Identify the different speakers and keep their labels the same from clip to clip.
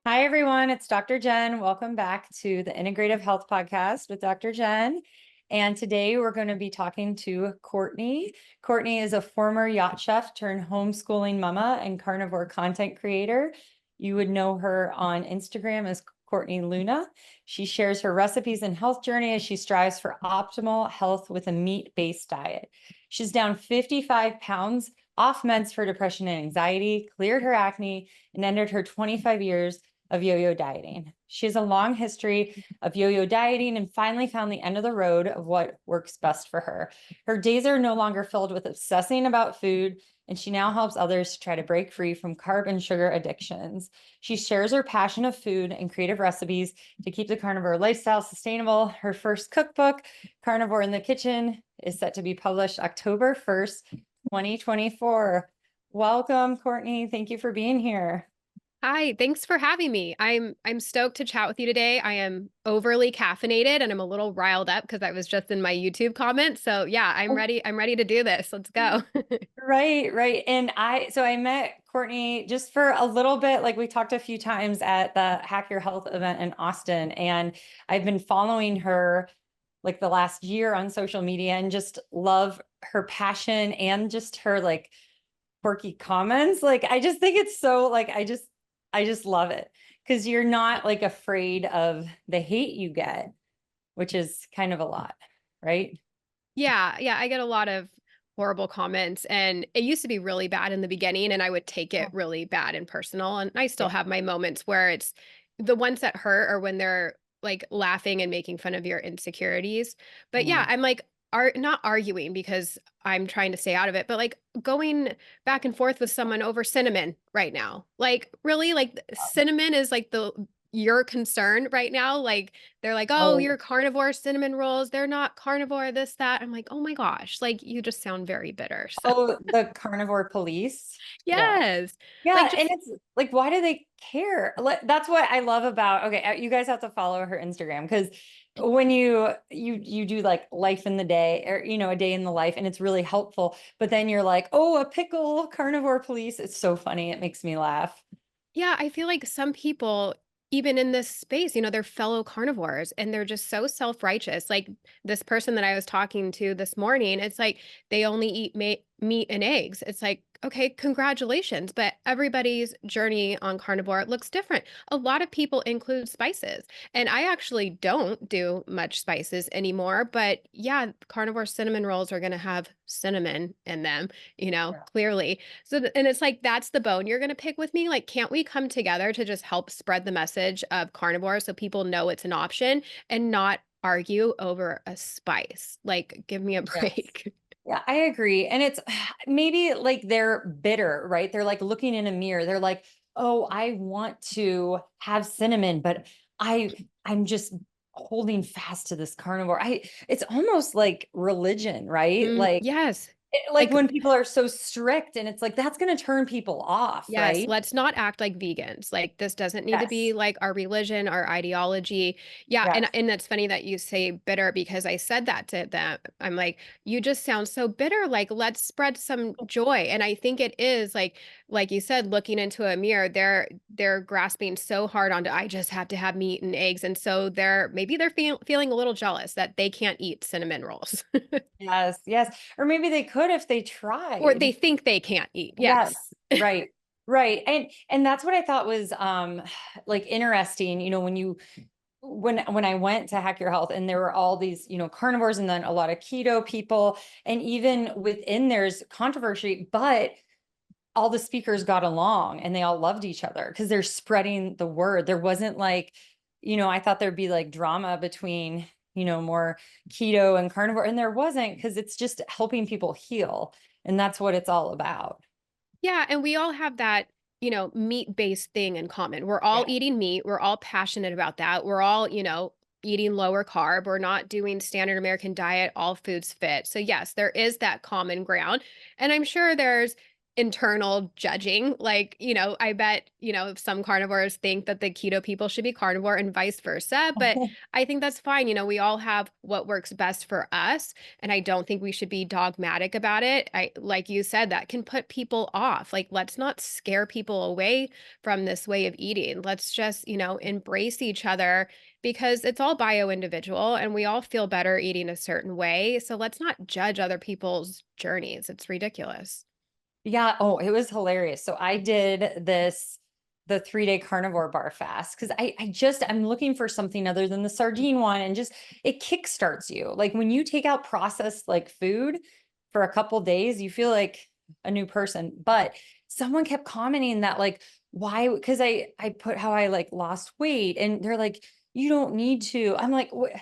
Speaker 1: Hi, everyone. It's Dr. Jen. Welcome back to the Integrative Health Podcast with Dr. Jen. And today we're going to be talking to Courtney. Courtney is a former yacht chef turned homeschooling mama and carnivore content creator. You would know her on Instagram as Courtney Luna. She shares her recipes and health journey as she strives for optimal health with a meat-based diet. She's down 55 pounds, off meds for depression and anxiety, cleared her acne, and ended her 25 years of yo-yo dieting. She has a long history of yo-yo dieting and finally found the end of the road of what works best for her. Her days are no longer filled with obsessing about food, and she now helps others to try to break free from carb and sugar addictions. She shares her passion of food and creative recipes to keep the carnivore lifestyle sustainable. Her first cookbook, Carnivore in the Kitchen, is set to be published October 1st, 2024. Welcome, Courtney. Thank you for being here.
Speaker 2: Hi, thanks for having me. I'm stoked to chat with you today. I am overly caffeinated and I'm a little riled up because I was just in my YouTube comments. So yeah, I'm ready. I'm ready to do this. Let's go.
Speaker 1: Right. And I met Courtney just for a little bit, like we talked a few times at the Hack Your Health event in Austin. And I've been following her like the last year on social media and just love her passion and just her like quirky comments. Like, I just think it's so like, I just love it because you're not like afraid of the hate you get, which is kind of a lot, right?
Speaker 2: Yeah, I get a lot of horrible comments and it used to be really bad in the beginning and I would take it really bad and personal. And I still
Speaker 1: Yeah.
Speaker 2: have my moments where it's the ones that hurt or when they're like laughing and making fun of your insecurities. But yeah,
Speaker 1: Mm.
Speaker 2: I'm like not arguing because I'm trying to stay out of it, but like going back and forth with someone over cinnamon right now. Like really like cinnamon is like the your concern right now. Like they're like, oh,
Speaker 1: Oh,
Speaker 2: you're carnivore cinnamon rolls. They're not carnivore, this, that. I'm like, oh my gosh, like you just sound very bitter. So
Speaker 1: oh, the Carnivore Police. Yeah.
Speaker 2: yes. Like
Speaker 1: Yeah. And
Speaker 2: just
Speaker 1: it's like, why do they care? That's what I love about, okay, you guys have to follow her Instagram because when you do like life in the day or, a day in the life and it's really helpful, but then you're like, oh, a pickle Carnivore Police. It's so funny. It makes me laugh.
Speaker 2: yeah, I feel like some people, even in this space, they're fellow carnivores and they're just so self-righteous. Like this person that I was talking to this morning, it's like they only eat meat and eggs. It's like, okay, congratulations. But everybody's journey on carnivore looks different. A lot of people include spices, and I actually don't do much spices anymore. But yeah, carnivore cinnamon rolls are going to have cinnamon in them,
Speaker 1: Yeah.
Speaker 2: clearly. So, and it's like, that's the bone you're going to pick with me. Like, can't we come together to just help spread the message of carnivore so people know it's an option and not argue over a spice? Like, give me a
Speaker 1: Yes.
Speaker 2: break.
Speaker 1: Yeah, I agree. And it's maybe like they're bitter, right? They're like looking in a mirror. They're like, "Oh, I want to have cinnamon, but I'm just holding fast to this carnivore." It's almost like religion, right?
Speaker 2: Yes.
Speaker 1: Like
Speaker 2: Like,
Speaker 1: when people are so strict and it's like that's going to turn people off,
Speaker 2: yes,
Speaker 1: right?
Speaker 2: let's not act like vegans. Like this doesn't need to be
Speaker 1: Yes.
Speaker 2: like our religion, our ideology. Yeah, and
Speaker 1: Yes.
Speaker 2: and that's funny that you say bitter because I said that to them. I'm like, you just sound so bitter. Like let's spread some joy. And I think it is like you said, looking into a mirror, they're grasping so hard onto I just have to have meat and eggs, and so they're feeling a little jealous that they can't eat cinnamon rolls,
Speaker 1: Yes. Yes. Or maybe they could if they
Speaker 2: or they
Speaker 1: tried.
Speaker 2: think they can't eat. Yes.
Speaker 1: Yes, right. Right. And that's what I thought was like interesting, when I went to Hack Your Health and there were all these, carnivores and then a lot of keto people and even within there's controversy, but all the speakers got along and they all loved each other because they're spreading the word. There wasn't like, I thought there'd be like drama between, more keto and carnivore and there wasn't because it's just helping people heal. And that's what it's all about.
Speaker 2: Yeah, and we all have that, meat-based thing in common. We're all
Speaker 1: Yeah.
Speaker 2: eating meat. We're all passionate about that. We're all, eating lower carb. We're not doing standard American diet, all foods fit. So yes, there is that common ground. And I'm sure there's, internal judging. Like, I bet, some carnivores think that the keto people should be carnivore and vice versa. But I think that's fine. We all have what works best for us. And I don't think we should be dogmatic about it. Like you said, that can put people off. Like, let's not scare people away from this way of eating. Let's just, embrace each other because it's all bio individual and we all feel better eating a certain way. So let's not judge other people's journeys. It's ridiculous.
Speaker 1: Yeah. Oh, it was hilarious. So I did the 3-day carnivore bar fast because I'm looking for something other than the sardine one, and just it kickstarts you. Like when you take out processed like food for a couple days, you feel like a new person. But someone kept commenting that like, why? Because I put how I like lost weight, and they're like, you don't need to. I'm like, what?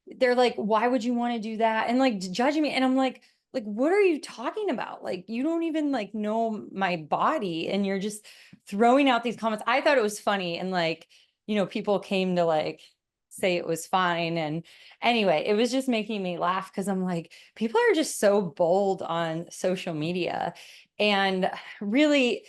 Speaker 1: They're like, why would you want to do that? And like judging me. And I'm like, what are you talking about? Like, you don't even like know my body, and you're just throwing out these comments. I thought it was funny. And like, people came to like say it was fine. And anyway, it was just making me laugh because I'm like, people are just so bold on social media. And really,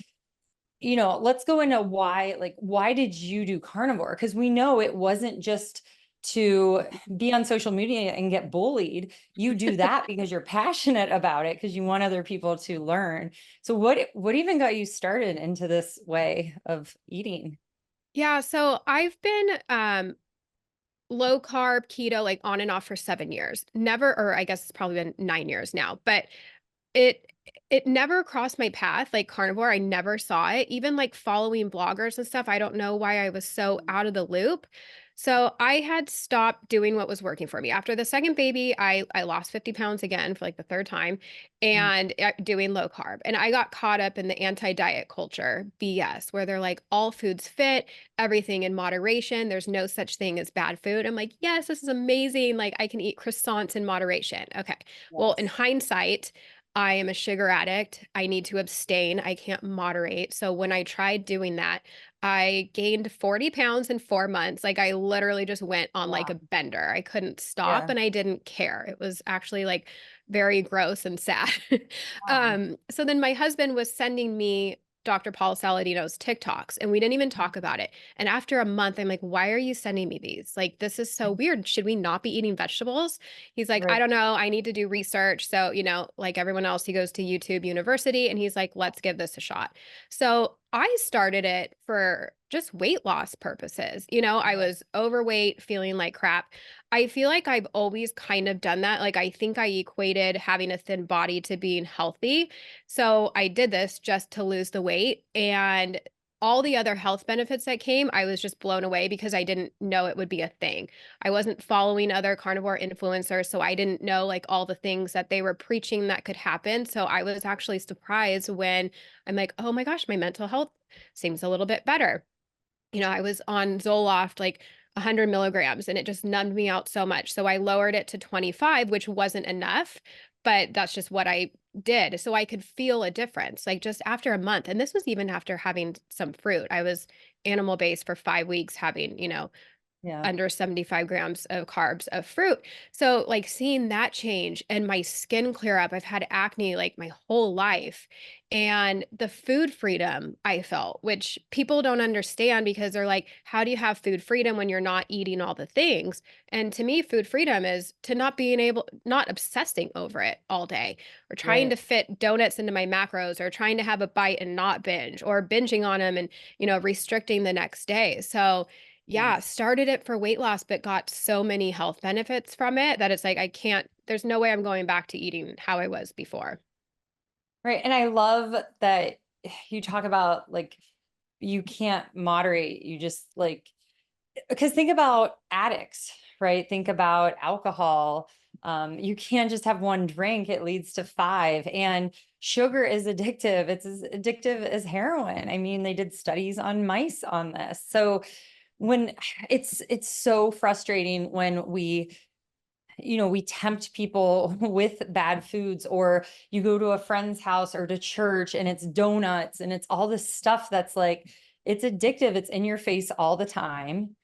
Speaker 1: let's go into why did you do carnivore? Because we know it wasn't just to be on social media and get bullied. You do that because you're passionate about it, because you want other people to learn. So what even got you started into this way of eating?
Speaker 2: Yeah, so I've been low carb keto like on and off for 7 years. Never, or I guess it's probably been 9 years now, but it it never crossed my path like carnivore. I never saw it. Even like following bloggers and stuff, I don't know why I was so out of the loop. So I had stopped doing what was working for me. After the second baby, I lost 50 pounds again for like the third time
Speaker 1: Mm.
Speaker 2: and doing low carb. And I got caught up in the anti-diet culture BS where they're like all foods fit, everything in moderation. There's no such thing as bad food. I'm like, yes, this is amazing. Like I can eat croissants in moderation. Okay. Well, in
Speaker 1: Yes.
Speaker 2: hindsight, I am a sugar addict. I need to abstain. I can't moderate. So when I tried doing that, I gained 40 pounds in 4 months. Like I literally just went on like
Speaker 1: Wow.
Speaker 2: a bender. I couldn't stop
Speaker 1: Yeah.
Speaker 2: and I didn't care. It was actually like very gross and sad.
Speaker 1: Wow.
Speaker 2: So then my husband was sending me Dr. Paul Saladino's TikToks and we didn't even talk about it. And after a month, I'm like, why are you sending me these? Like, this is so weird. Should we not be eating vegetables? He's like, I
Speaker 1: Right.
Speaker 2: don't know. I need to do research. So, like everyone else, he goes to YouTube University and he's like, let's give this a shot. So I started it for just weight loss purposes. I
Speaker 1: Right.
Speaker 2: was overweight, feeling like crap. I feel like I've always kind of done that. Like, I think I equated having a thin body to being healthy. So I did this just to lose the weight. And all the other health benefits that came, I was just blown away because I didn't know it would be a thing. I wasn't following other carnivore influencers, so I didn't know like all the things that they were preaching that could happen. So I was actually surprised when I'm like, oh my gosh, my mental health seems a little bit better. I was on Zoloft like 100 milligrams and it just numbed me out so much. So I lowered it to 25, which wasn't enough, but that's just what I did. So I could feel a difference like just after a month. And this was even after having some fruit. I was animal based for 5 weeks, having,
Speaker 1: Yeah.
Speaker 2: under 75 grams of carbs of fruit. So like seeing that change and my skin clear up, I've had acne like my whole life. And the food freedom I felt, which people don't understand because they're like, how do you have food freedom when you're not eating all the things? And to me, food freedom is to not obsessing over it all day or trying
Speaker 1: Right.
Speaker 2: to fit donuts into my macros or trying to have a bite and not binge or binging on them and, restricting the next day. So yeah,
Speaker 1: Yes.
Speaker 2: started it for weight loss, but got so many health benefits from it that it's like there's no way I'm going back to eating how I was before.
Speaker 1: Right. And I love that you talk about like you can't moderate. You just like, because think about addicts, right? Think about alcohol. You can't just have one drink, it leads to five. And sugar is addictive. It's as addictive as heroin. I mean, they did studies on mice on this. So when it's so frustrating when we tempt people with bad foods, or you go to a friend's house or to church and it's donuts and it's all this stuff that's like, it's addictive. It's in your face all the time.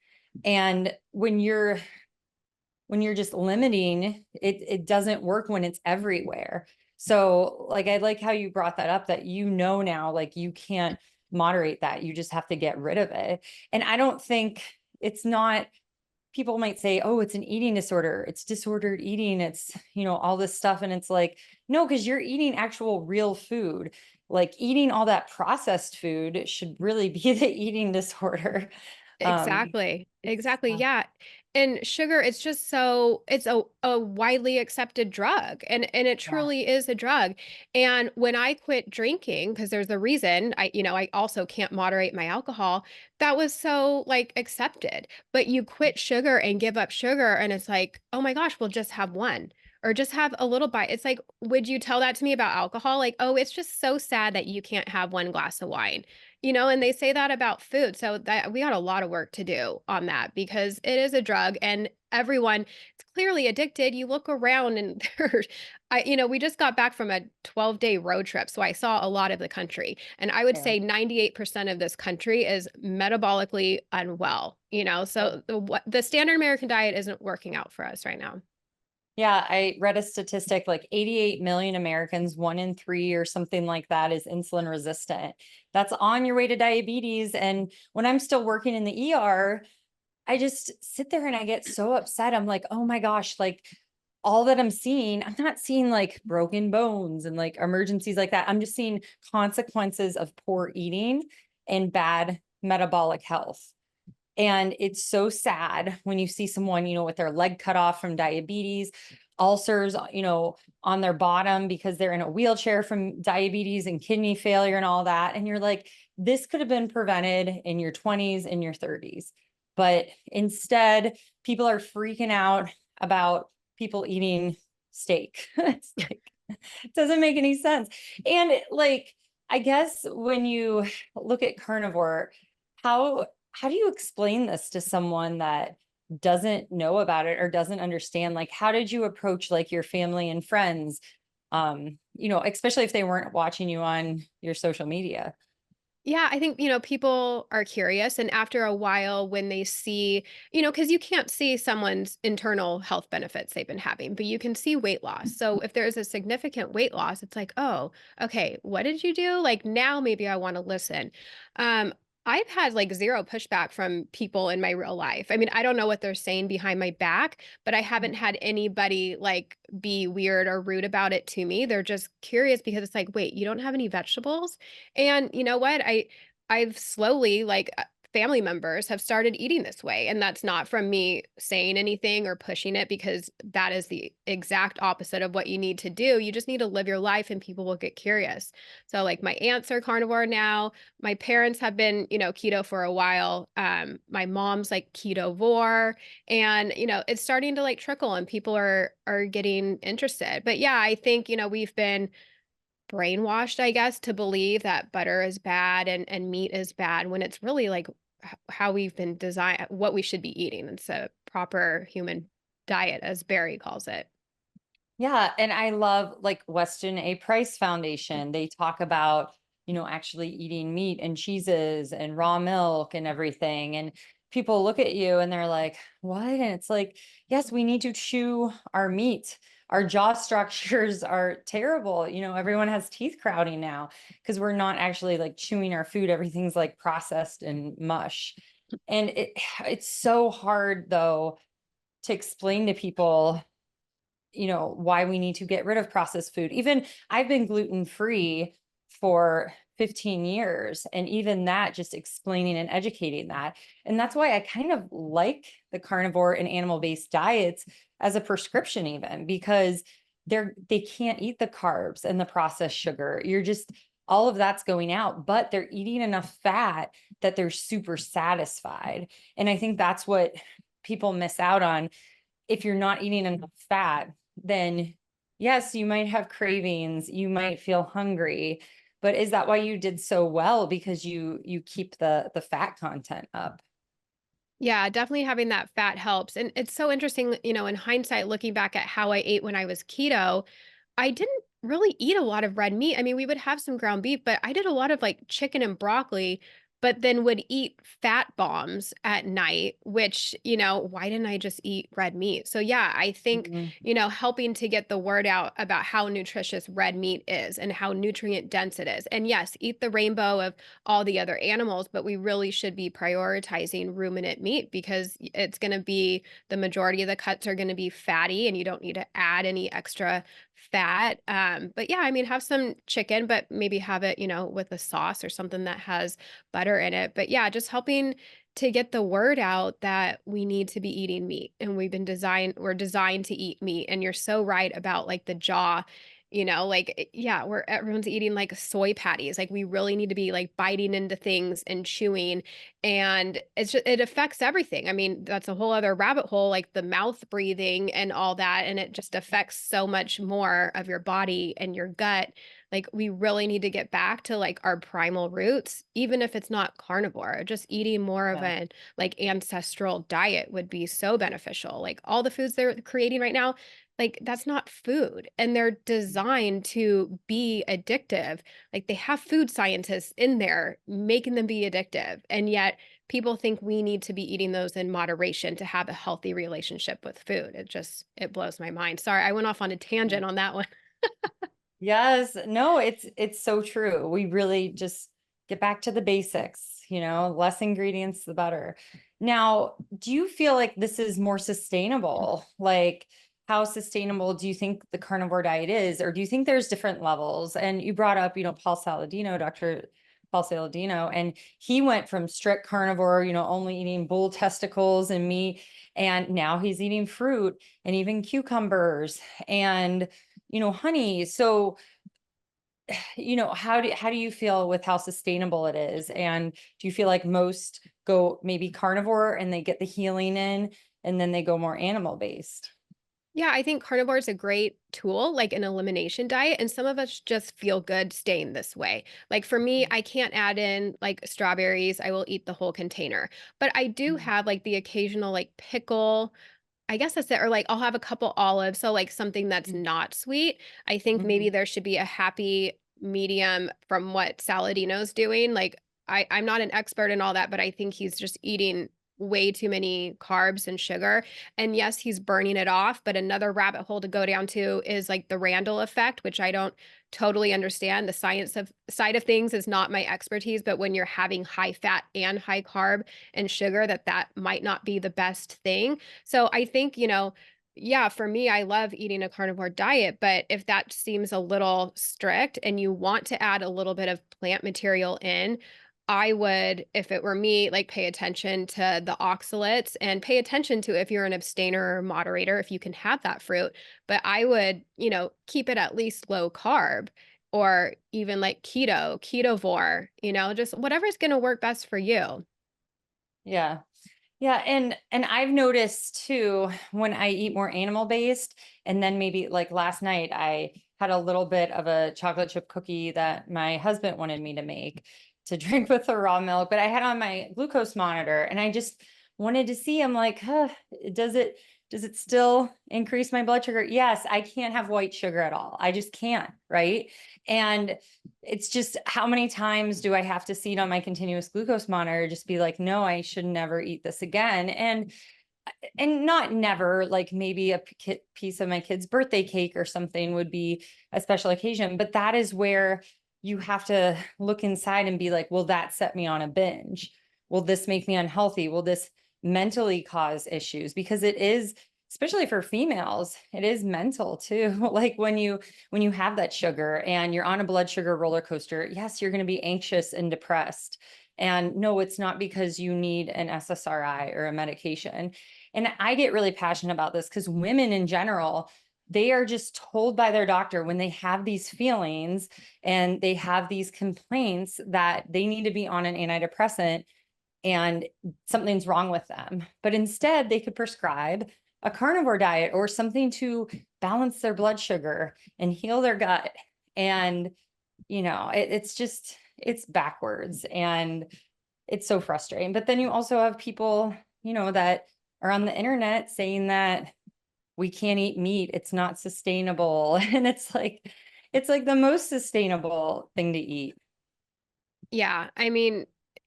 Speaker 1: And when you're just limiting it, it doesn't work when it's everywhere. So like, I like how you brought that up, that now, like you can't moderate that. You just have to get rid of it. And I don't think it's not, people might say, oh, it's an eating disorder. It's disordered eating. It's, all this stuff. And it's like, no, because you're eating actual real food. Like eating all that processed food should really be the eating disorder.
Speaker 2: Exactly.
Speaker 1: It's
Speaker 2: Exactly. Yeah. And sugar, it's just it's a widely accepted drug, and it
Speaker 1: yeah,
Speaker 2: truly is a drug. And when I quit drinking, because there's a reason, I also can't moderate my alcohol, that was so like accepted. But you quit sugar and give up sugar, and it's like, oh my gosh, we'll just have one. Or just have a little bite. It's like, would you tell that to me about alcohol? Like, oh, it's just so sad that you can't have one glass of wine. And they say that about food. So that we got a lot of work to do on that, because it is a drug and everyone is clearly addicted. You look around and there's, we just got back from a 12-day road trip. So I saw a lot of the country, and I would
Speaker 1: yeah.
Speaker 2: say 98% of this country is metabolically unwell, so the standard American diet isn't working out for us right now.
Speaker 1: Yeah, I read a statistic like 88 million Americans, 1 in 3 or something like that, is insulin resistant. That's on your way to diabetes. And when I'm still working in the ER, I just sit there and I get so upset. I'm like, oh my gosh, like all that I'm not seeing like broken bones and like emergencies like that. I'm just seeing consequences of poor eating and bad metabolic health. And it's so sad when you see someone, with their leg cut off from diabetes, ulcers, on their bottom because they're in a wheelchair from diabetes and kidney failure and all that. And you're like, this could have been prevented in your 20s and your 30s. But instead, people are freaking out about people eating steak. It's like, it doesn't make any sense. And like, I guess when you look at carnivore, how how do you explain this to someone that doesn't know about it or doesn't understand? Like, how did you approach like your family and friends? Especially if they weren't watching you on your social media.
Speaker 2: Yeah, I think, people are curious. And after a while, when they see, because you can't see someone's internal health benefits they've been having, but you can see weight loss. So if there's a significant weight loss, it's like, oh, okay, what did you do? Like now maybe I want to listen. Um, I've had like zero pushback from people in my real life. I mean, I don't know what they're saying behind my back, but I haven't had anybody like be weird or rude about it to me. They're just curious because it's like, wait, you don't have any vegetables? And you know what? I've slowly like family members have started eating this way, and that's not from me saying anything or pushing it, because that is the exact opposite of what you need to do. You just need to live your life and people will get curious. So like my aunts are carnivore now. My parents have been, keto for a while. My mom's like ketovore, and it's starting to like trickle and people are getting interested. But yeah, I think, we've been brainwashed, I guess, to believe that butter is bad and meat is bad, when it's really like how we've been designed, what we should be eating. It's a proper human diet, as Barry calls it.
Speaker 1: Yeah, and I love like Weston A. Price Foundation. They talk about, actually eating meat and cheeses and raw milk and everything. And people look at you and they're like, what? And it's like, yes, we need to chew our meat. Our jaw structures are terrible. Everyone has teeth crowding now because we're not actually like chewing our food. Everything's like processed and mush. And it's so hard though to explain to people, why we need to get rid of processed food. Even I've been gluten-free for 15 years, and even that, just explaining and educating that. And that's why I kind of like the carnivore and animal-based diets as a prescription, even because they can't eat the carbs and the processed sugar. You're just, all of that's going out, but they're eating enough fat that they're super satisfied. And I think that's what people miss out on. If you're not eating enough fat, then yes, you might have cravings, you might feel hungry, but is that why you did so well? Because you keep the fat content up.
Speaker 2: Yeah, definitely having that fat helps. And it's so interesting, in hindsight, looking back at how I ate when I was keto, I didn't really eat a lot of red meat. I mean, we would have some ground beef, but I did a lot of like chicken and broccoli. but then would eat fat bombs at night, which, why didn't I just eat red meat? So yeah, I think,
Speaker 1: Mhm.
Speaker 2: helping to get the word out about how nutritious red meat is and how nutrient dense it is. And yes, eat the rainbow of all the other animals, but we really should be prioritizing ruminant meat because it's going to be the majority of the cuts are going to be fatty and you don't need to add any extra fat. But yeah, I mean, have some chicken, but maybe have it, with a sauce or something that has butter in it. But yeah, just helping to get the word out that we need to be eating meat and we're designed to eat meat. And you're so right about like the jaw, yeah, where everyone's eating like soy patties. Like we really need to be like biting into things and chewing. And it affects everything. I mean, that's a whole other rabbit hole, like the mouth breathing and all that. And it just affects so much more of your body and your gut. Like we really need to get back to like our primal roots, even if it's not carnivore. Just eating more of
Speaker 1: Yeah.
Speaker 2: an like ancestral diet would be so beneficial. Like all the foods they're creating right now, like that's not food and they're designed to be addictive. Like they have food scientists in there making them be addictive. And yet people think we need to be eating those in moderation to have a healthy relationship with food. It blows my mind. Sorry, I went off on a
Speaker 1: Yeah.
Speaker 2: tangent on that one.
Speaker 1: Yes, no, it's so true. We really just get back to the basics, less ingredients, the better. Now, do you feel like this is more sustainable? Like, how sustainable do you think the carnivore diet is? Or do you think there's different levels? And you brought up, Paul Saladino, Dr. Paul Saladino, and he went from strict carnivore, only eating bull testicles and meat. And now he's eating fruit and even cucumbers and honey. So, how do you feel with how sustainable it is? And do you feel like most go maybe carnivore and they get the healing in and then they go more animal based?
Speaker 2: Yeah, I think carnivore is a great tool, like an elimination diet. And some of us just feel good staying this way. Like for me, I can't add in like strawberries. I will eat the whole container. But I do
Speaker 1: Mhm.
Speaker 2: have like the occasional like pickle. I guess that's it. Or like I'll have a couple olives. So like something that's not sweet. I think maybe
Speaker 1: Mhm.
Speaker 2: there should be a happy medium from what Saladino's doing. Like I'm not an expert in all that, but I think he's just eating way too many carbs and sugar. And yes, he's burning it off. But another rabbit hole to go down to is like the Randall effect, which I don't totally understand. The science of side of things is not my expertise, but when you're having high fat and high carb and sugar, that might not be the best thing. So I think, yeah, for me, I love eating a carnivore diet, but if that seems a little strict and you want to add a little bit of plant material in, I would, if it were me, like pay attention to the oxalates and pay attention to if you're an abstainer or moderator, if you can have that fruit. But I would, keep it at least low carb or even like ketovore, just whatever's going to work best for you.
Speaker 1: Yeah. Yeah, and I've noticed too when I eat more animal based, and then maybe like last night I had a little bit of a chocolate chip cookie that my husband wanted me to make to drink with the raw milk, but I had on my glucose monitor and I just wanted to see, I'm like, huh, does it still increase my blood sugar? Yes, I can't have white sugar at all. I just can't, right? And it's just how many times do I have to see it on my continuous glucose monitor, just be like, no, I should never eat this again. And not never, like maybe a piece of my kid's birthday cake or something would be a special occasion, but that is where you have to look inside and be like, will that set me on a binge? Will this make me unhealthy? Will this mentally cause issues? Because it is, especially for females, it is mental too. Like when you have that sugar and you're on a blood sugar roller coaster, yes, you're going to be anxious and depressed. And no, it's not because you need an SSRI or a medication. And I get really passionate about this because women in general, they are just told by their doctor when they have these feelings and they have these complaints that they need to be on an antidepressant and something's wrong with them. But instead, they could prescribe a carnivore diet or something to balance their blood sugar and heal their gut. And, it's backwards and it's so frustrating. But then you also have people, that are on the internet saying that we can't eat meat, it's not sustainable. And it's like the most sustainable thing to eat.
Speaker 2: Yeah, I mean,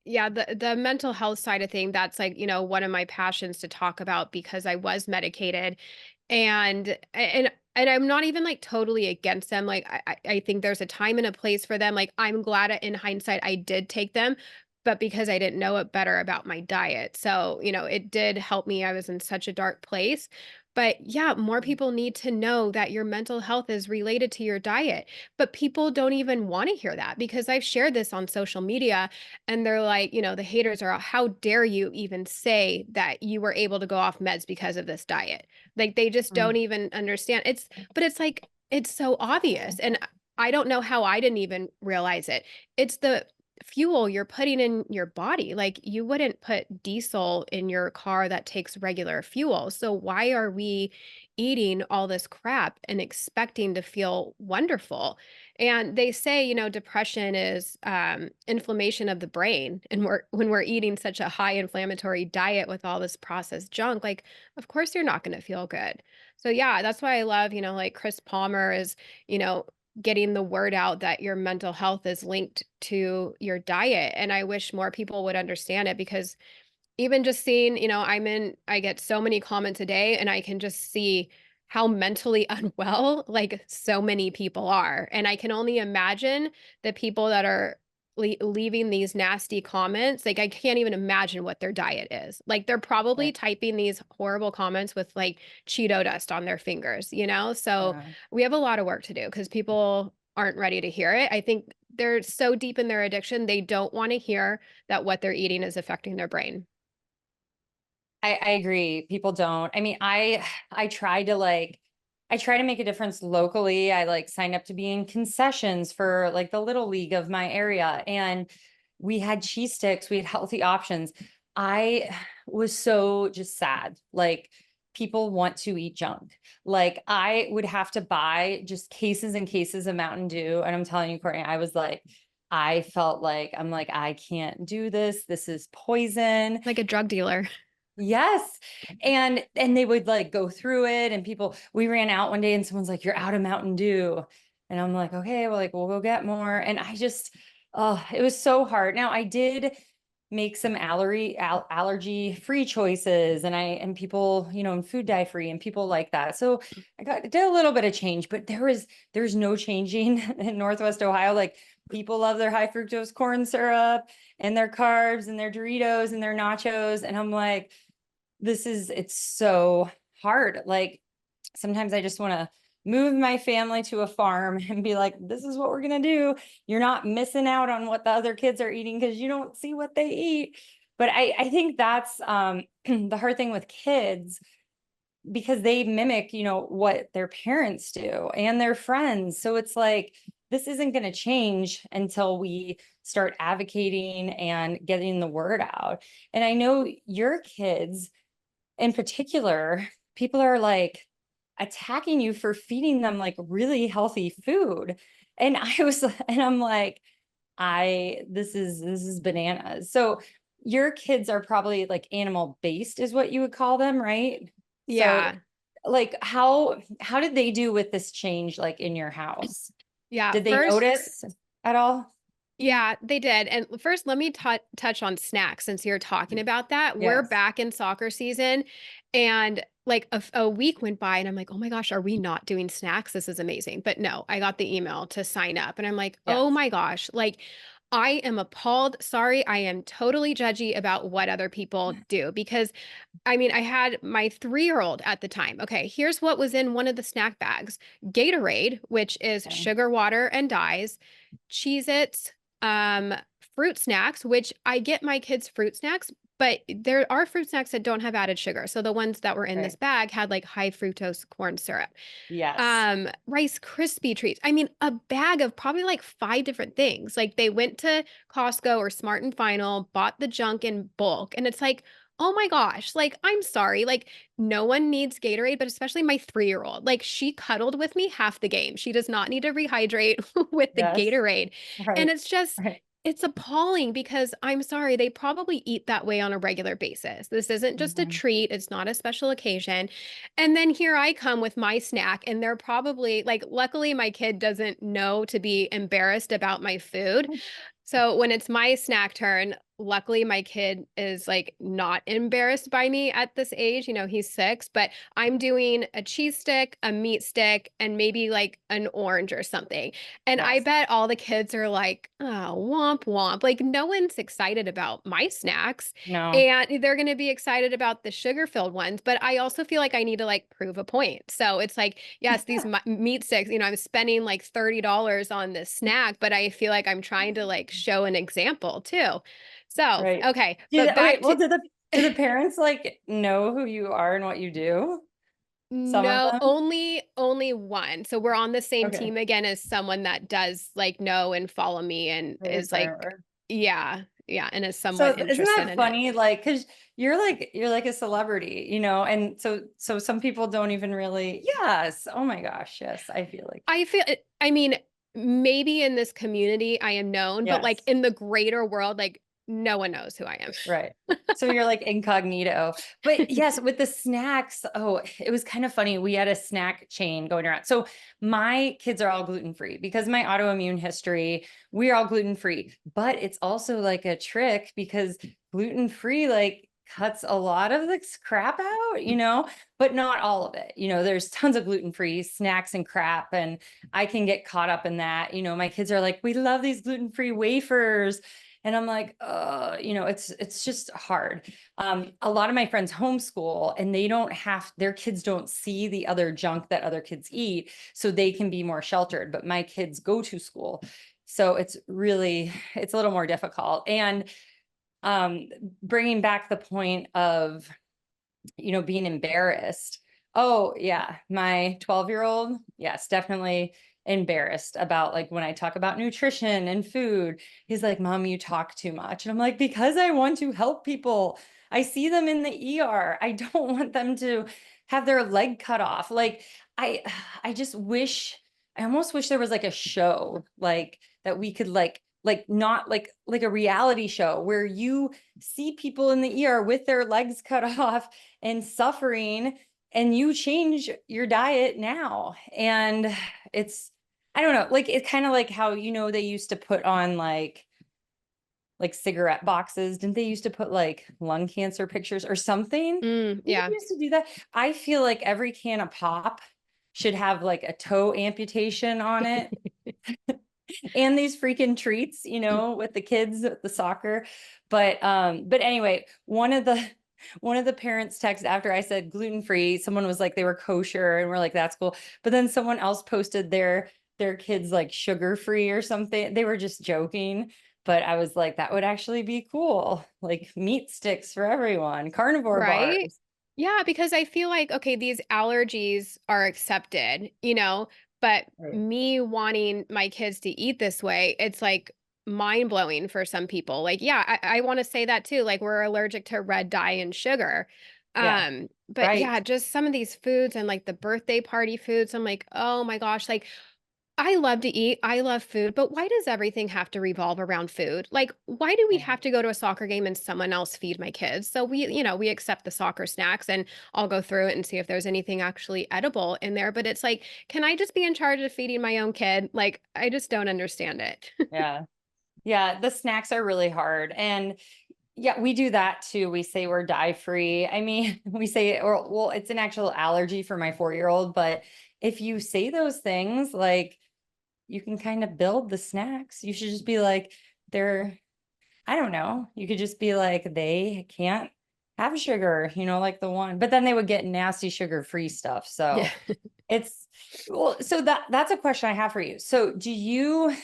Speaker 2: Yeah, the mental health side of thing, that's like, one of my passions to talk about because I was medicated and I'm not even like totally against them. Like I think there's a time and a place for them. Like I'm glad in hindsight I did take them, but because I didn't know it better about my diet. So, it did help me. I was in such a dark place. But yeah, more people need to know that your mental health is related to your diet. But people don't even want to hear that because I've shared this on social media and they're like, the haters are, how dare you even say that you were able to go off meds because of this diet? Like they just don't
Speaker 1: Mm.
Speaker 2: even understand. But it's like, it's so obvious. And I don't know how I didn't even realize it. It's the fuel you're putting in your body. Like you wouldn't put diesel in your car that takes regular fuel. So why are we eating all this crap and expecting to feel wonderful? And they say, depression is inflammation of the brain. And when we're eating such a high inflammatory diet with all this processed junk, like, of course you're not going to feel good. So yeah, that's why I love, like Chris Palmer is, you know, getting the word out that your mental health is linked to your diet. And I wish more people would understand it because even just seeing, I get so many comments a day and I can just see how mentally unwell like so many people are. And I can only imagine the people that are leaving these nasty comments. Like I can't even imagine what their diet is. Like they're probably
Speaker 1: Right.
Speaker 2: typing these horrible comments with like Cheeto dust on their fingers, So
Speaker 1: Yeah.
Speaker 2: we have a lot of work to do because people aren't ready to hear it. I think they're so deep in their addiction, they don't want to hear that what they're eating is affecting their brain.
Speaker 1: I agree. People don't. I mean, I try to I try to make a difference locally. I like signed up to be in concessions for like the little league of my area. And we had cheese sticks, we had healthy options. I was so just sad. Like people want to eat junk. Like I would have to buy just cases and cases of Mountain Dew. And I'm telling you, Courtney, I was like, I felt like I'm like, I can't do this. This is poison.
Speaker 2: Like a drug dealer.
Speaker 1: Yes. And they would like go through it and people, we ran out one day and someone's like, you're out of Mountain Dew. And I'm like, okay, well, like we'll go get more. And I just, oh, it was so hard. Now I did make some allergy free choices and people, and food dye free and people like that. So did a little bit of change, but there's no changing in Northwest Ohio. Like people love their high fructose corn syrup and their carbs and their Doritos and their nachos. And I'm like, it's so hard. Like sometimes I just want to move my family to a farm and be like, this is what we're going to do. You're not missing out on what the other kids are eating because you don't see what they eat. But I think that's the hard thing with kids because they mimic, what their parents do and their friends. So it's like, this isn't going to change until we start advocating and getting the word out. And I know your kids in particular, people are like attacking you for feeding them like really healthy food. And I'm like, this is bananas. So your kids are probably like animal based is what you would call them, right? So
Speaker 2: Yeah.
Speaker 1: like how did they do with this change like in your house?
Speaker 2: Yeah.
Speaker 1: Did they
Speaker 2: First,
Speaker 1: notice at all?
Speaker 2: yeah, they did. And first, let me touch on snacks since you're talking about that. We're
Speaker 1: Yes.
Speaker 2: back in soccer season and like a week went by and I'm like, oh my gosh, are we not doing snacks? This is amazing. But no, I got the email to sign up and I'm like, oh
Speaker 1: Yes.
Speaker 2: my gosh, like I am appalled. Sorry, I am totally judgy about what other people do because I mean, I had my 3-year-old at the time. Okay, here's what was in one of the snack bags: Gatorade, which is
Speaker 1: Okay.
Speaker 2: sugar, water, and dyes, Cheez-Its, um, fruit snacks, which I get my kids fruit snacks, but there are fruit snacks that don't have added sugar. So the ones that were in this
Speaker 1: Right.
Speaker 2: bag had like high fructose corn syrup.
Speaker 1: Yes.
Speaker 2: Rice Krispie treats. I mean, a bag of probably like 5 different things. Like they went to Costco or Smart and Final, bought the junk in bulk, and it's like, oh my gosh, like I'm sorry, like no one needs Gatorade, but especially my 3-year-old. Like she cuddled with me half the game. She does not need to rehydrate with the
Speaker 1: Yes.
Speaker 2: Gatorade. And
Speaker 1: Right.
Speaker 2: it's just
Speaker 1: Right.
Speaker 2: it's appalling because I'm sorry, they probably eat that way on a regular basis. This isn't just a
Speaker 1: Mhm.
Speaker 2: treat, it's not a special occasion. And then here I come with my snack, and they're probably like, luckily, my kid doesn't know to be embarrassed about my food. So when it's my snack turn, luckily my kid is like not embarrassed by me at this age. He's 6, but I'm doing a cheese stick, a meat stick, and maybe like an orange or something. And I
Speaker 1: Yes.
Speaker 2: bet all the kids are like, oh, womp womp. Like no one's excited about my snacks.
Speaker 1: No.
Speaker 2: And they're going to be excited about the sugar filled ones. But I also feel like I need to like prove a point. So it's like, yes, these meat sticks, I'm spending like $30 on this snack, but I feel like I'm trying to like show an example too. So,
Speaker 1: Right.
Speaker 2: okay, but
Speaker 1: Wait,
Speaker 2: back
Speaker 1: well,
Speaker 2: to
Speaker 1: do the parents like know who you are and what you do? Some of
Speaker 2: no,
Speaker 1: them?
Speaker 2: only one. So we're on the same
Speaker 1: Okay.
Speaker 2: team again as someone that does like know and follow me and
Speaker 1: Right, your
Speaker 2: is like,
Speaker 1: carnivore.
Speaker 2: yeah, yeah, and is
Speaker 1: So
Speaker 2: somewhat
Speaker 1: isn't
Speaker 2: interested
Speaker 1: that
Speaker 2: in it.
Speaker 1: funny? Like, cause you're like a celebrity, and so some people don't even really, yes. Oh my gosh. Yes. I feel like,
Speaker 2: I mean, maybe in this community I am known, but like
Speaker 1: yes.
Speaker 2: in the greater world, like no one knows who I am.
Speaker 1: Right. So you're like incognito. But yes, with the snacks, oh, it was kind of funny. We had a snack chain going around. So my kids are all gluten free because my autoimmune history, we're all gluten free. But it's also like a trick because gluten free like cuts a lot of this crap out, but not all of it. There's tons of gluten free snacks and crap, and I can get caught up in that. My kids are like, we love these gluten free wafers. And I'm like, it's just hard. A lot of my friends homeschool and their kids don't see the other junk that other kids eat, so they can be more sheltered. But my kids go to school. So it's a little more difficult. And bringing back the point of, being embarrassed. Oh, yeah. My 12-year-old, yes, definitely embarrassed about like when I talk about nutrition and food. He's like, Mom, you talk too much. And I'm like, because I want to help people. I see them in the ER. I don't want them to have their leg cut off. Like I I just wish I almost wish there was like a show like that we could like not like a reality show where you see people in the ER with their legs cut off and suffering, and you change your diet now. And I don't know, like it's kind of like how they used to put on like cigarette boxes. Didn't they used to put like lung cancer pictures or something? They
Speaker 2: Yeah.
Speaker 1: used to do that. I feel like every can of pop should have like a toe amputation on it, and these freaking treats, with the kids at the soccer. But anyway, one of the parents texted after I said gluten free. Someone was like they were kosher, and we're like, that's cool. But then someone else posted their kids like sugar free or something. They were just joking. But I was like, that would actually be cool. Like meat sticks for everyone, carnivore
Speaker 2: Right?
Speaker 1: bars.
Speaker 2: Yeah, because I feel like, okay, these allergies are accepted, but
Speaker 1: Right.
Speaker 2: me wanting my kids to eat this way, it's like mind blowing for some people. Like, yeah, I want to say that too. Like, we're allergic to red dye and sugar.
Speaker 1: Yeah.
Speaker 2: But
Speaker 1: Right.
Speaker 2: yeah, just some of these foods and like the birthday party foods, I'm like, oh my gosh, like I love to eat. I love food, but why does everything have to revolve around food? Like, why do we
Speaker 1: Yeah.
Speaker 2: have to go to a soccer game and someone else feed my kids? So we accept the soccer snacks and I'll go through it and see if there's anything actually edible in there. But it's like, can I just be in charge of feeding my own kid? Like, I just don't understand it.
Speaker 1: Yeah. Yeah. The snacks are really hard. And yeah, we do that too. We say we're dye free. I mean, we say, or well, it's an actual allergy for my 4-year-old, but if you say those things, like you can kind of build the snacks. You should just be like, I don't know. You could just be like, they can't have sugar, like the one, but then they would get nasty sugar free stuff.
Speaker 2: Yeah.
Speaker 1: So it's, well, so that's a question I have for you. So do you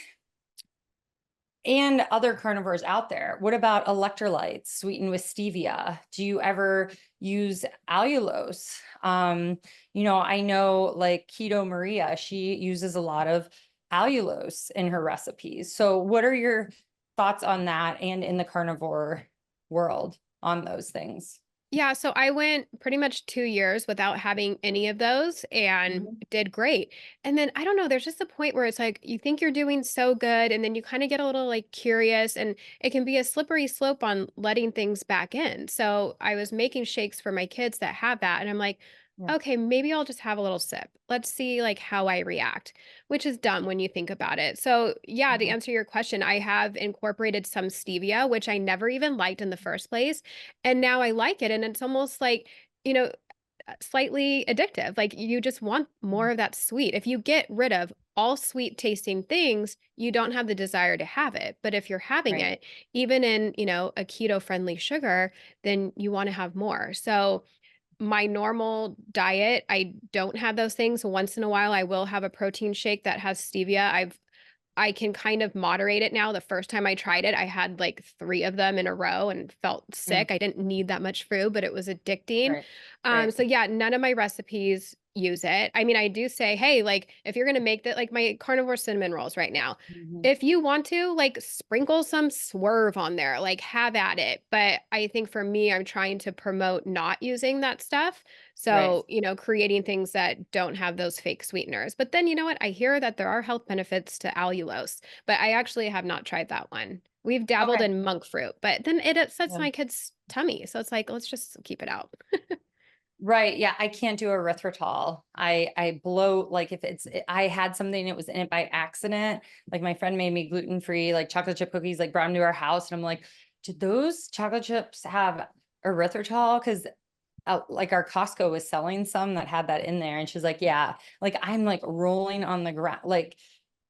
Speaker 1: and other carnivores out there, what about electrolytes sweetened with stevia? Do you ever use allulose? I know like Keto Maria, she uses a lot of allulose in her recipes. So what are your thoughts on that and in the carnivore world on those things?
Speaker 2: Yeah, so I went pretty much 2 years without having any of those and
Speaker 1: Mhm.
Speaker 2: did great. And then I don't know, there's just a point where it's like you think you're doing so good and then you kind of get a little like curious and it can be a slippery slope on letting things back in. So I was making shakes for my kids that have that and I'm like,
Speaker 1: Yeah.
Speaker 2: okay, maybe I'll just have a little sip. Let's see like how I react, which is dumb when you think about it. So, yeah, to
Speaker 1: Mhm.
Speaker 2: answer your question, I have incorporated some stevia, which I never even liked in the first place, and now I like it, and it's almost like, you know, slightly addictive. Like you just want more
Speaker 1: Mhm.
Speaker 2: of that sweet. If you get rid of all sweet tasting things, you don't have the desire to have it. But if you're having
Speaker 1: Right.
Speaker 2: it, even in, a keto friendly sugar, then you want to have more. So my normal diet, I don't have those things. Once in a while, I will have a protein shake that has stevia. I can kind of moderate it now. The first time I tried it, I had like 3 of them in a row and felt
Speaker 1: Mm.
Speaker 2: sick. I didn't need that much food, but it was addicting.
Speaker 1: Right. Right.
Speaker 2: So yeah, none of my recipes use it. I mean, I do say, hey, like if you're gonna make that, like my carnivore cinnamon rolls right now,
Speaker 1: Mhm.
Speaker 2: if you want to, like sprinkle some swerve on there, like have at it. But I think for me, I'm trying to promote not using that stuff.
Speaker 1: Right.
Speaker 2: So, creating things that don't have those fake sweeteners. But then, you know what? I hear that there are health benefits to allulose, but I actually have not tried that one. We've dabbled
Speaker 1: Okay.
Speaker 2: in monk fruit, but then it upsets
Speaker 1: Yeah.
Speaker 2: my kid's tummy. So it's like, let's just keep it out.
Speaker 1: Right. Yeah. I can't do erythritol. I bloat like if I had something that was in it by accident. Like my friend made me gluten-free, like chocolate chip cookies, like brought them to our house. And I'm like, did those chocolate chips have erythritol? Because like our Costco was selling some that had that in there. And she's like, yeah, like I'm like rolling on the ground. Like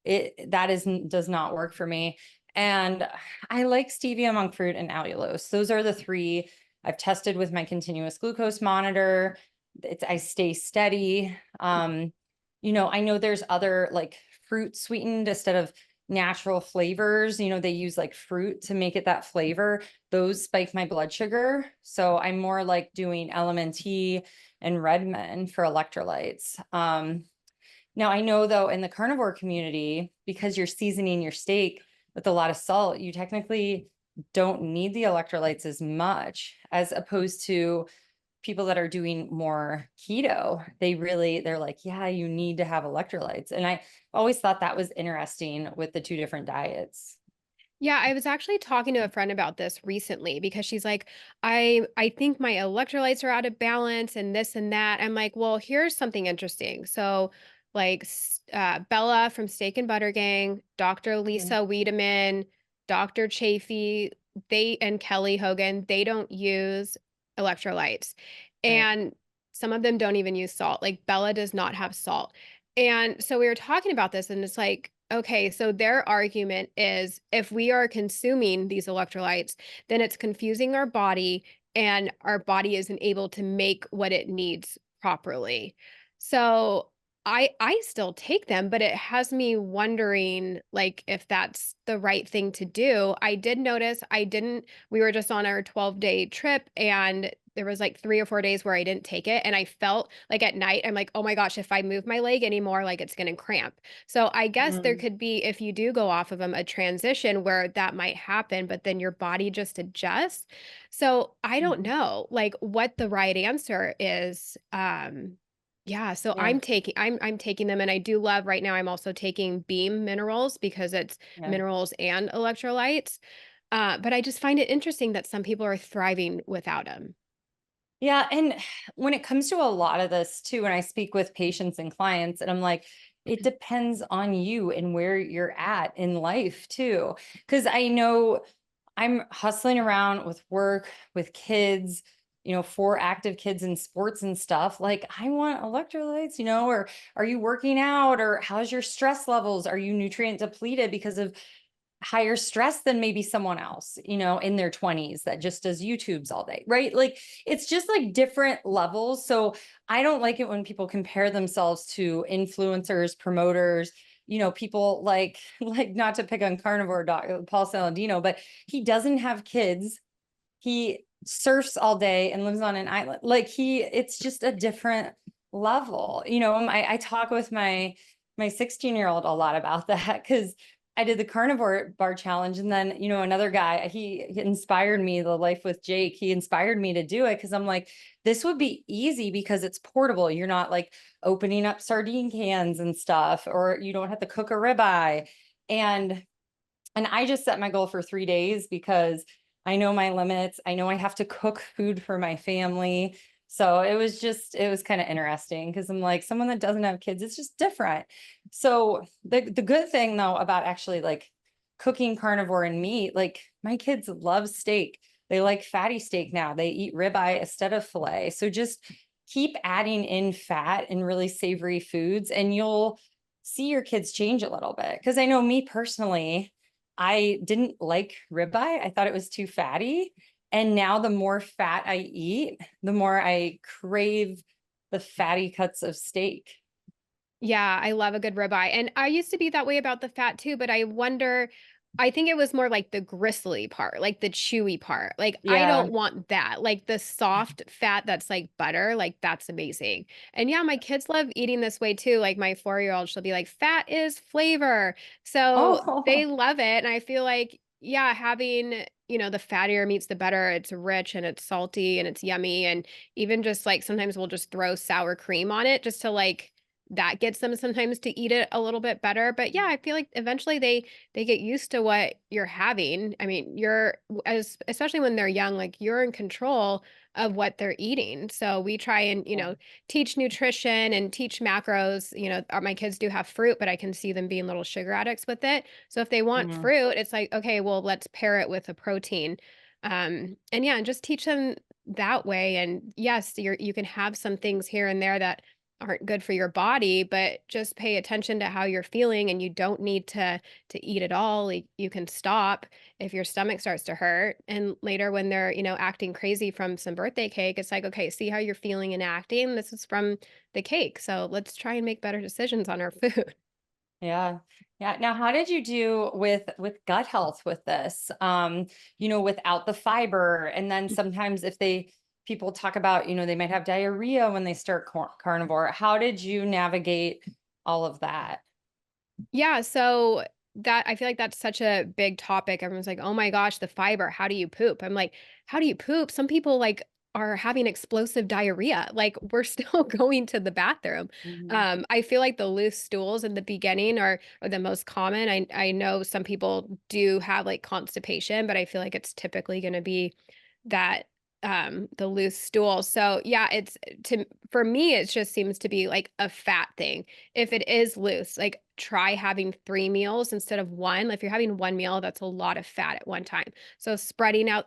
Speaker 1: that does not work for me. And I like stevia, monk fruit, and allulose. Those are the three I've tested with my continuous glucose monitor. I stay steady. I know there's other like fruit sweetened instead of natural flavors. They use like fruit to make it that flavor. Those spike my blood sugar. So I'm more like doing LMNT and Redmond for electrolytes. Now I know though in the carnivore community, because you're seasoning your steak with a lot of salt, you technically don't need the electrolytes as much as opposed to people that are doing more keto. They're like, yeah, you need to have electrolytes. And I always thought that was interesting with the two different diets.
Speaker 2: Yeah, I was actually talking to a friend about this recently because she's like, I think my electrolytes are out of balance and this and that. I'm like, well, here's something interesting. So, like Bella from Steak and Butter Gang, Dr.
Speaker 1: Mhm.
Speaker 2: Lisa Wiedemann, Dr. Chafee, they and Kelly Hogan, they don't use electrolytes,
Speaker 1: Right.
Speaker 2: and some of them don't even use salt. Like Bella does not have salt. And so we were talking about this, and it's like, okay, so their argument is if we are consuming these electrolytes, then it's confusing our body and our body isn't able to make what it needs properly. So I still take them, but it has me wondering like if that's the right thing to do. I did notice we were just on our 12-day trip and there was like 3 or 4 days where I didn't take it and I felt like at night I'm like, "Oh my gosh, if I move my leg anymore, like it's going to cramp." So I guess there
Speaker 1: Mm.
Speaker 2: could be, if you do go off of them, a transition where that might happen, but then your body just adjusts. So I don't
Speaker 1: Mhm.
Speaker 2: know like what the right answer is. Yeah, so
Speaker 1: Yeah.
Speaker 2: I'm taking them, and I do love right now. I'm also taking Beam minerals because it's
Speaker 1: Yeah.
Speaker 2: minerals and electrolytes. But I just find it interesting that some people are thriving without them.
Speaker 1: Yeah. And when it comes to a lot of this too, when I speak with patients and clients, and I'm like, it depends on you and where you're at in life too. Cause I know I'm hustling around with work, with kids, 4 active kids in sports and stuff. Like, I want electrolytes, or are you working out? Or how's your stress levels? Are you nutrient depleted because of higher stress than maybe someone else, in their 20s that just does YouTubes all day, right? Like it's just like different levels. So I don't like it when people compare themselves to influencers, promoters, people like like not to pick on carnivore doc, Paul Saladino, but he doesn't have kids. He surfs all day and lives on an island. Like it's just a different level. I talk with my 16-year-old a lot about that because I did the carnivore bar challenge. And then, another guy, he inspired me, the life with Jake, he inspired me to do it because I'm like, this would be easy because it's portable. You're not like opening up sardine cans and stuff, or you don't have to cook a ribeye. And I just set my goal for 3 days because I know my limits. I know I have to cook food for my family. So it was kind of interesting because I'm like, someone that doesn't have kids, it's just different. So the good thing though about actually like cooking carnivore and meat, like my kids love steak. They like fatty steak now. They eat ribeye instead of filet. So just keep adding in fat and really savory foods, and you'll see your kids change a little bit. Because I know me personally, I didn't like ribeye. I thought it was too fatty. And now the more fat I eat, the more I crave the fatty cuts of steak.
Speaker 2: Yeah, I love a good ribeye. And I used to be that way about the fat too, but I wonder, I think it was more like the gristly part, like the chewy part. Like I
Speaker 1: Yeah.
Speaker 2: don't want that. Like the soft fat that's like butter, like that's amazing. And yeah, my kids love eating this way too. Like my 4-year-old, she'll be like, fat is flavor. So they
Speaker 1: Oh,
Speaker 2: love it. And I feel like, yeah, having, the fattier meats, the better. It's rich and it's salty and it's yummy. And even just like sometimes we'll just throw sour cream on it just to like that gets them sometimes to eat it a little bit better. But yeah, I feel like eventually they get used to what you're having. I mean, you're as especially when they're young, like you're in control of what they're eating. So we try and,
Speaker 1: yeah.
Speaker 2: teach nutrition and teach macros. My kids do have fruit, but I can see them being little sugar addicts with it. So if they want
Speaker 1: Mhm.
Speaker 2: fruit, it's like, okay, well, let's pair it with a protein. And yeah, and just teach them that way. And yes, you can have some things here and there that aren't good for your body, but just pay attention to how you're feeling and you don't need to eat it all. Like you can stop if your stomach starts to hurt. And later when they're, acting crazy from some birthday cake, it's like, okay, see how you're feeling and acting. This is from the cake. So let's try and make better decisions on our food.
Speaker 1: Yeah. Yeah. Now, how did you do with gut health with this? Without the fiber, and then sometimes if people talk about, they might have diarrhea when they start carnivore. How did you navigate all of that?
Speaker 2: Yeah, so that I feel like that's such a big topic. Everyone's like, "Oh my gosh, the fiber, how do you poop?" I'm like, "How do you poop?" Some people like are having explosive diarrhea. Like we're still going to the bathroom.
Speaker 1: Mhm.
Speaker 2: I feel like the loose stools in the beginning are the most common. I know some people do have like constipation, but I feel like it's typically going to be that the loose stool. So yeah, it's to for me it just seems to be like a fat thing. If it is loose, like try having 3 meals instead of 1. If you're having 1 meal, that's a lot of fat at one time. So spreading out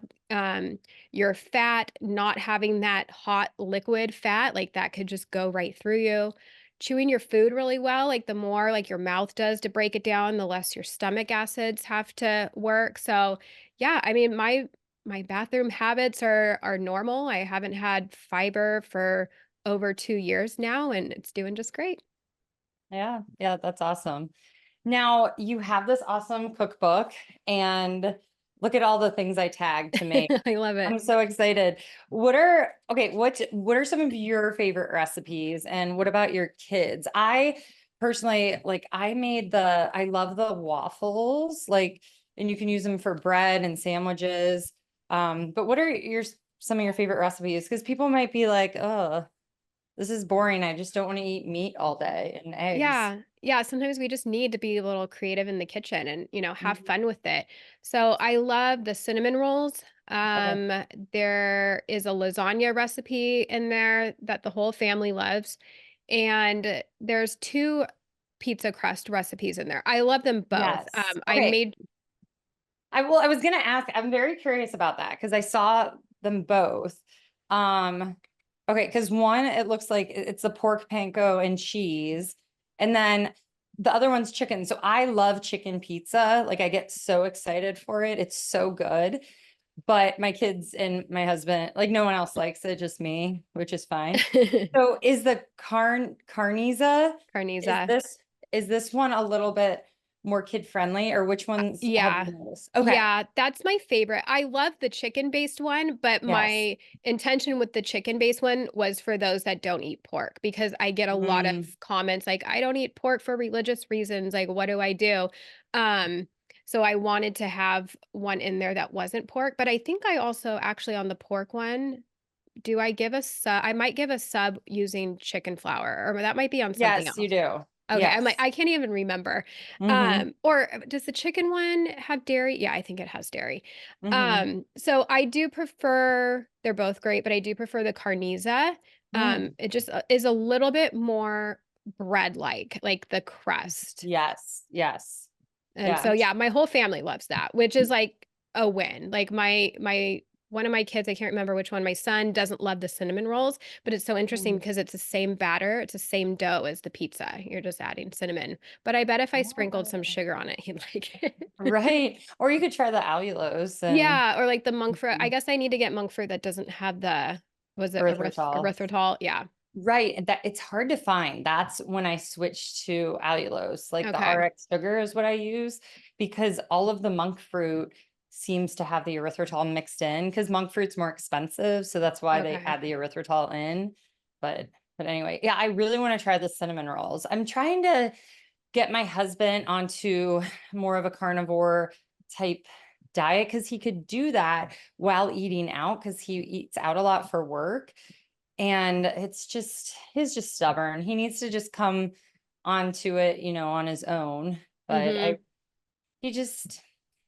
Speaker 2: your fat, not having that hot liquid fat, like that could just go right through you. Chewing your food really well, like the more like your mouth does to break it down, the less your stomach acids have to work. So yeah, I mean my bathroom habits are normal. I haven't had fiber for over 2 years now, and it's doing just great.
Speaker 1: Yeah. Yeah. That's awesome. Now you have this awesome cookbook, and look at all the things I tagged to make.
Speaker 2: I love it.
Speaker 1: I'm so excited. What are some of your favorite recipes, and what about your kids? I personally like I love the waffles, like, and you can use them for bread and sandwiches. But what are some of your favorite recipes? Because people might be like, oh, this is boring. I just don't want to eat meat all day and eggs.
Speaker 2: Yeah. Yeah, sometimes we just need to be a little creative in the kitchen and, have
Speaker 1: Mhm.
Speaker 2: fun with it. So I love the cinnamon rolls.
Speaker 1: Okay.
Speaker 2: There is a lasagna recipe in there that the whole family loves. And there's 2 pizza crust recipes in there. I love them both.
Speaker 1: Yes.
Speaker 2: I
Speaker 1: Okay.
Speaker 2: made
Speaker 1: I was gonna ask, I'm very curious about that because I saw them both. Um, okay, because one, it looks like it's a pork panko and cheese, and then the other one's chicken. So I love chicken pizza. Like I get so excited for it. It's so good. But my kids and my husband, like no one else likes it, just me, which is fine. So is the carniza, is
Speaker 2: carniza.
Speaker 1: this is this one a little bit more kid friendly, or which ones have you
Speaker 2: Yeah.
Speaker 1: noticed? Okay.
Speaker 2: Yeah, that's my favorite. I love the chicken-based one, but
Speaker 1: Yes.
Speaker 2: my intention with the chicken-based one was for those that don't eat pork because I get a lot of
Speaker 1: Mm,
Speaker 2: comments like, "I don't eat pork for religious reasons, like, what do I do?" Um, so I wanted to have one in there that wasn't pork, but I think I also actually on the pork one, do I give a sub I might give a sub using chicken flour, or that might be on something
Speaker 1: yes, you
Speaker 2: else.
Speaker 1: do.
Speaker 2: Okay, I'm like,
Speaker 1: Yes.
Speaker 2: I can't even remember.
Speaker 1: Mm-hmm.
Speaker 2: Or does the chicken one have dairy? Yeah, I think it has dairy.
Speaker 1: Mm-hmm.
Speaker 2: So I do prefer, they're both great, but I do prefer the Carnisa.
Speaker 1: Mm.
Speaker 2: It just is a little bit more bread like the crust.
Speaker 1: Yes. Yes.
Speaker 2: And
Speaker 1: Yeah.
Speaker 2: so yeah, my whole family loves that, which is like a win. Like my one of my kids, I can't remember which one, my son doesn't love the cinnamon rolls, but it's so interesting
Speaker 1: Mhm.
Speaker 2: because it's the same batter, it's the same dough as the pizza. You're just adding cinnamon. But I bet if I sprinkled some
Speaker 1: Oh.
Speaker 2: sugar on it, he'd like it.
Speaker 1: Right. Or you could try the allulose and
Speaker 2: Yeah, or like the monk fruit. I
Speaker 1: Mhm.
Speaker 2: guess I need to get monk fruit that doesn't have the, was it
Speaker 1: Erythritol.
Speaker 2: erythritol? Yeah.
Speaker 1: Right. And that it's hard to find. That's when I switched to allulose. Like the
Speaker 2: Okay.
Speaker 1: RX sugar is what I use because all of the monk fruit seems to have the erythritol mixed in because monk fruit's more expensive. So that's why they
Speaker 2: Okay.
Speaker 1: add the erythritol in. But but anyway, yeah, I really want to try the cinnamon rolls. I'm trying to get my husband onto more of a carnivore type diet because he could do that while eating out because he eats out a lot for work. And it's just, he's just stubborn. He needs to just come onto it, on his own. But
Speaker 2: Mm-hmm.
Speaker 1: he just,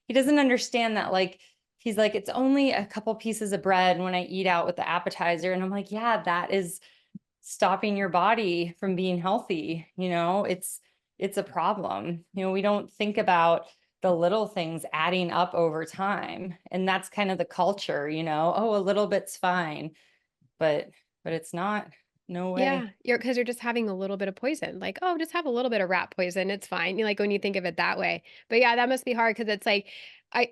Speaker 1: he doesn't understand that. Like, he's like, it's only a couple pieces of bread when I eat out with the appetizer. And I'm like, yeah, that is stopping your body from being healthy. It's a problem. We don't think about the little things adding up over time. And that's kind of the culture, oh, a little bit's fine, but it's not. No way.
Speaker 2: Yeah, you're just having a little bit of poison. Like, oh, just have a little bit of rat poison. It's fine. You like when you think of it that way. But yeah, that must be hard because it's like, I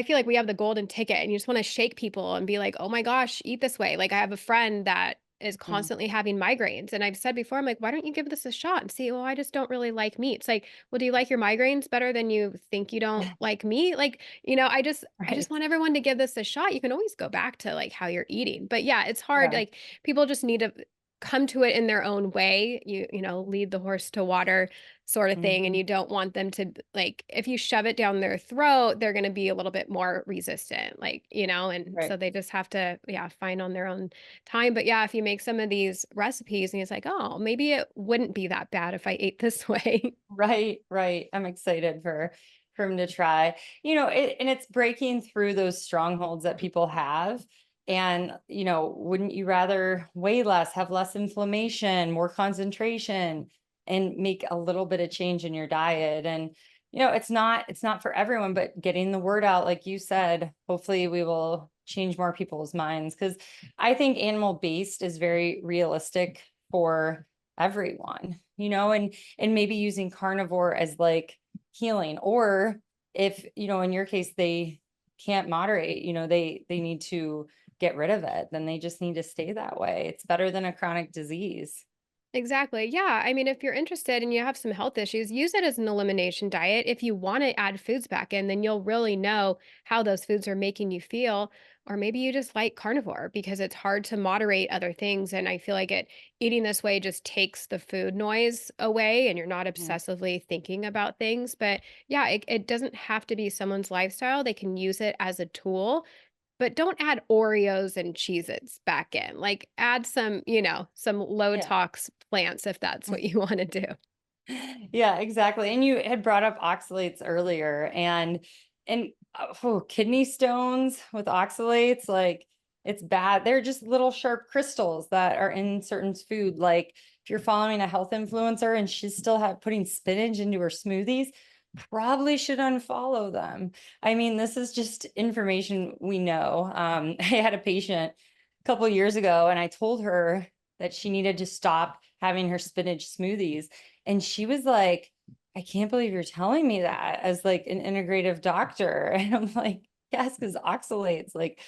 Speaker 2: feel like we have the golden ticket and you just want to shake people and be like, oh my gosh, eat this way. Like I have a friend that is
Speaker 1: Mm.
Speaker 2: constantly having migraines. And I've said before, I'm like, why don't you give this a shot and see? Well, I just don't really like meat. It's like, well, do you like your migraines better than you think you don't like meat? Like, I just
Speaker 1: Right.
Speaker 2: want everyone to give this a shot. You can always go back to like how you're eating. But yeah, it's hard.
Speaker 1: Yeah.
Speaker 2: Like people just need to come to it in their own way. Lead the horse to water sort of thing. And
Speaker 1: Mhm.
Speaker 2: you don't want them to like, if you shove it down their throat, they're going to be a little bit more resistant, and
Speaker 1: Right.
Speaker 2: so they just have to, yeah, find on their own time. But yeah, if you make some of these recipes and it's like, oh, maybe it wouldn't be that bad if I ate this way.
Speaker 1: Right, right. I'm excited for him to try. And it's breaking through those strongholds that people have. And, wouldn't you rather weigh less, have less inflammation, more concentration, and make a little bit of change in your diet? And, it's not for everyone, but getting the word out, like you said, hopefully we will change more people's minds. Because I think animal based is very realistic for everyone, and maybe using carnivore as like healing, or if in your case they can't moderate, they need to get rid of it, then they just need to stay that way. It's better than a chronic disease.
Speaker 2: Exactly. Yeah. I mean, if you're interested and you have some health issues, use it as an elimination diet. If you want to add foods back in, then you'll really know how those foods are making you feel. Or maybe you just like carnivore because it's hard to moderate other things. And I feel like eating this way just takes the food noise away and you're not
Speaker 1: Mhm.
Speaker 2: obsessively thinking about things. But yeah, it doesn't have to be someone's lifestyle. They can use it as a tool, but don't add Oreos and Cheez-Its back in. Like add some low
Speaker 1: Yeah.
Speaker 2: tox plants if that's what you want to do.
Speaker 1: Yeah, exactly. And you had brought up oxalates earlier, and kidney stones with oxalates, like it's bad. They're just little sharp crystals that are in certain food. Like if you're following a health influencer and she's still putting spinach into her smoothies, probably should unfollow them. I mean, this is just information we know. I had a patient a couple years ago, and I told her that she needed to stop having her spinach smoothies, and she was like, I can't believe you're telling me that as like an integrative doctor. And I'm like, yes, because oxalates, like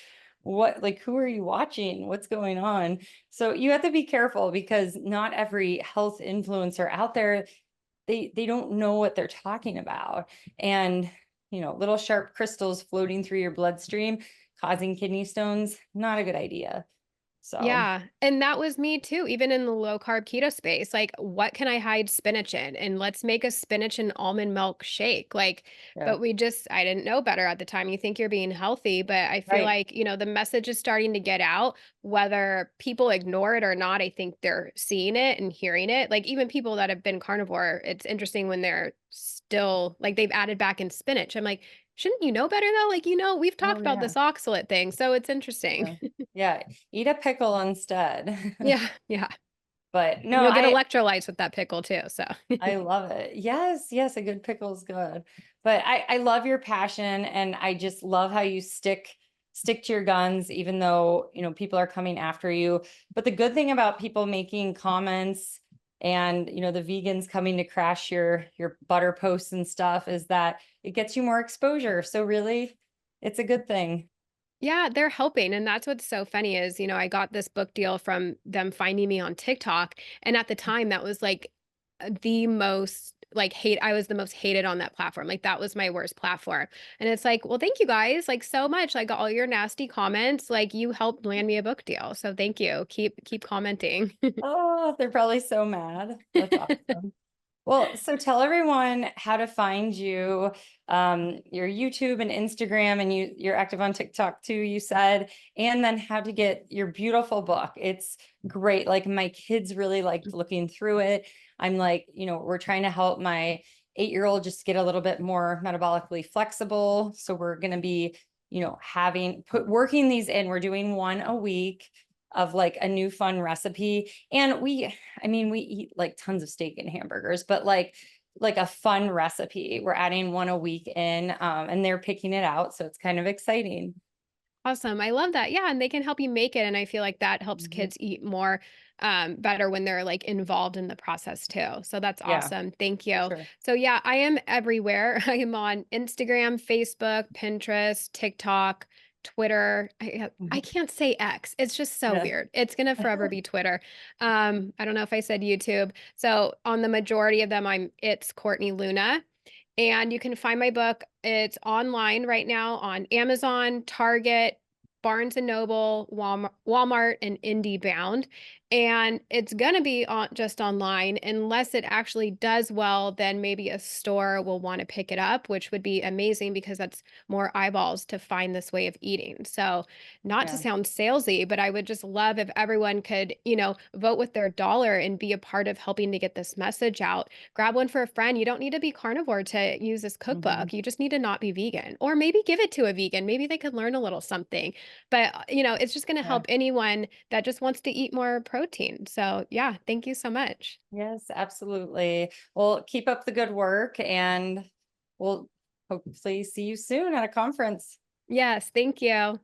Speaker 1: what, like who are you watching? What's going on? So you have to be careful because not every health influencer out there, they don't know what they're talking about. And little sharp crystals floating through your bloodstream causing kidney stones, not a good idea. So
Speaker 2: Yeah. And that was me too, even in the low carb keto space. Like, what can I hide spinach in? And let's make a spinach and almond milk shake. Like,
Speaker 1: yeah,
Speaker 2: but I didn't know better at the time. You think you're being healthy, but I feel
Speaker 1: right.
Speaker 2: like, the message is starting to get out, whether people ignore it or not. I think they're seeing it and hearing it. Like, even people that have been carnivore, it's interesting when they're still like they've added back in spinach. I'm like, shouldn't you know better though? Like, we've talked
Speaker 1: Oh
Speaker 2: about
Speaker 1: yeah.
Speaker 2: this oxalate thing. So it's interesting.
Speaker 1: Yeah. Yeah. Eat a pickle instead.
Speaker 2: Yeah. Yeah.
Speaker 1: But
Speaker 2: And
Speaker 1: no,
Speaker 2: you'll get electrolytes with that pickle too, so.
Speaker 1: I love it. Yes, yes, a good pickle is good. But I love your passion, and I just love how you stick to your guns, even though, people are coming after you. But the good thing about people making comments and, the vegans coming to crash your butter posts and stuff is that it gets you more exposure. So really, it's a good thing.
Speaker 2: Yeah, they're helping, and that's what's so funny is, I got this book deal from them finding me on TikTok, and at the time, that was, like, the most, like, I was the most hated on that platform, like, that was my worst platform, and it's like, "Well, thank you guys, like, so much, like, all your nasty comments, like, you helped land me a book deal, so thank you. Keep commenting."
Speaker 1: Oh, they're probably so mad. That's awesome. Well, so tell everyone how to find you, your YouTube and Instagram, and you're active on TikTok too, you said, and then how to get your beautiful book. It's great. Like my kids really liked looking through it. I'm like, we're trying to help my 8-year-old just get a little bit more metabolically flexible. So we're going to be, working these in. We're doing one a week of like a new fun recipe. And we eat like tons of steak and hamburgers, but like a fun recipe. We're adding one a week in, and they're picking it out. So it's kind of exciting.
Speaker 2: Awesome. I love that. Yeah, and they can help you make it, and I feel like that helps
Speaker 1: Mhm.
Speaker 2: kids eat more better when they're like involved in the process too. So that's
Speaker 1: Yeah,
Speaker 2: awesome. Thank
Speaker 1: for
Speaker 2: you.
Speaker 1: sure.
Speaker 2: So yeah, I am everywhere. I am on Instagram, Facebook, Pinterest, TikTok, Twitter. I
Speaker 1: Mhm.
Speaker 2: can't say X. It's just so
Speaker 1: Yeah.
Speaker 2: weird. It's gonna forever be Twitter. I don't know if I said YouTube. So on the majority of them, it's Courtney Luna. And you can find my book. It's online right now on Amazon, Target, Barnes and Noble, Walmart, and IndieBound. And it's going to be just online unless it actually does well, then maybe a store will want to pick it up, which would be amazing because that's more eyeballs to find this way of eating. So, not to
Speaker 1: Yeah.
Speaker 2: sound salesy, but I would just love if everyone could, vote with their dollar and be a part of helping to get this message out. Grab one for a friend. You don't need to be carnivore to use this
Speaker 1: Mhm.
Speaker 2: cookbook. You just need to not be vegan, or maybe give it to a vegan. Maybe they could learn a little something. But, it's just going to
Speaker 1: Yeah.
Speaker 2: help anyone that just wants to eat more protein. So, yeah, thank you so much.
Speaker 1: Yes, absolutely. Well, keep up the good work, and we'll hopefully see you soon at a conference.
Speaker 2: Yes, thank you.